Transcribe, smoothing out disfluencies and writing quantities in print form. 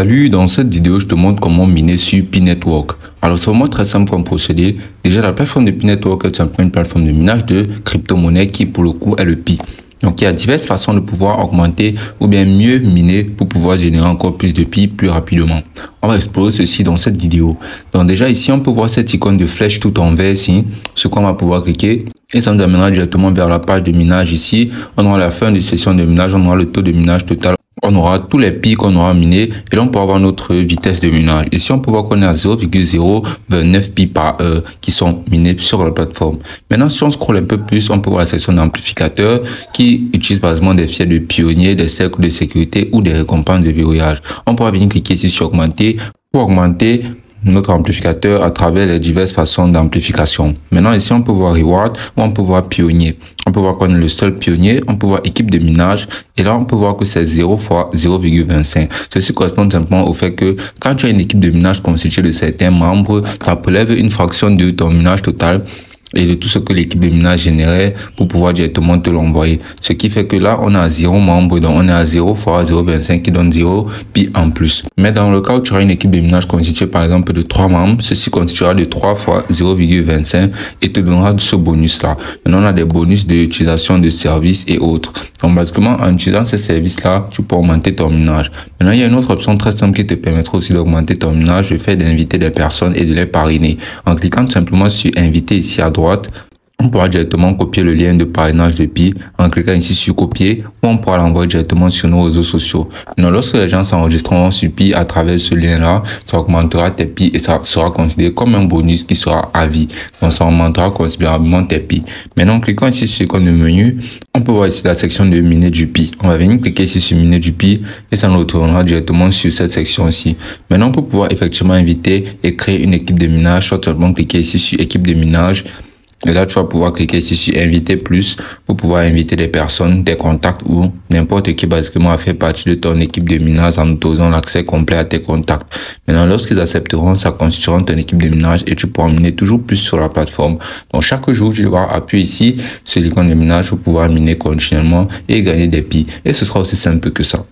Salut, dans cette vidéo, je te montre comment miner sur Pi-Network. Alors, c'est vraiment très simple comme procédé. Déjà, la plateforme de Pi-Network est simplement une plateforme de minage de crypto-monnaie qui, pour le coup, est le Pi. Donc, il y a diverses façons de pouvoir augmenter ou bien mieux miner pour pouvoir générer encore plus de Pi plus rapidement. On va explorer ceci dans cette vidéo. Donc, déjà, ici, on peut voir cette icône de flèche tout en vert ici, sur quoi on va pouvoir cliquer. Et ça nous amènera directement vers la page de minage ici. On aura la fin de session de minage, on aura le taux de minage total. On aura tous les Pi qu'on aura minés et là on peut avoir notre vitesse de minage. Ici on peut voir qu'on est à 0,029 Pi par heure qui sont minés sur la plateforme. Maintenant si on scrolle un peu plus, on peut voir la section d'amplificateurs qui utilise par exemple des fiers de pionniers, des cercles de sécurité ou des récompenses de verrouillage. On pourra venir cliquer ici sur augmenter pour augmenter notre amplificateur à travers les diverses façons d'amplification. Maintenant ici on peut voir reward ou on peut voir pionnier. On peut voir qu'on est le seul pionnier, on peut voir équipe de minage et là on peut voir que c'est 0 fois 0,25. Ceci correspond simplement au fait que quand tu as une équipe de minage constituée de certains membres, ça prélève une fraction de ton minage total et de tout ce que l'équipe de minage générait pour pouvoir directement te l'envoyer. Ce qui fait que là, on a 0 membres, donc on est à 0 fois 0,25 qui donne 0 Pi en plus. Mais dans le cas où tu auras une équipe de minage constituée par exemple de 3 membres, ceci constituera de 3 fois 0,25 et te donnera ce bonus-là. Maintenant, on a des bonus d'utilisation de services et autres. Donc, basiquement, en utilisant ces services-là, tu peux augmenter ton minage. Maintenant, il y a une autre option très simple qui te permettra aussi d'augmenter ton minage, le fait d'inviter des personnes et de les parrainer. En cliquant tout simplement sur inviter ici à droite, on pourra directement copier le lien de parrainage de Pi en cliquant ici sur copier ou on pourra l'envoyer directement sur nos réseaux sociaux. Maintenant, lorsque les gens s'enregistreront sur Pi à travers ce lien-là, ça augmentera tes Pi et ça sera considéré comme un bonus qui sera à vie. Donc, ça augmentera considérablement tes Pi. Maintenant, en cliquant ici sur l'icône de menu, on peut voir ici la section de miner du Pi. On va venir cliquer ici sur miner du Pi et ça nous retournera directement sur cette section-ci. Maintenant, pour pouvoir effectivement inviter et créer une équipe de minage, soit seulement cliquer ici sur équipe de minage. Et là, tu vas pouvoir cliquer ici sur inviter plus pour pouvoir inviter des personnes, des contacts ou n'importe qui basiquement a fait partie de ton équipe de minage en autorisant l'accès complet à tes contacts. Maintenant, lorsqu'ils accepteront, ça constituera ton équipe de minage et tu pourras miner toujours plus sur la plateforme. Donc, chaque jour, tu devras appuyer ici sur l'icône de minage pour pouvoir miner continuellement et gagner des Pi. Et ce sera aussi simple que ça.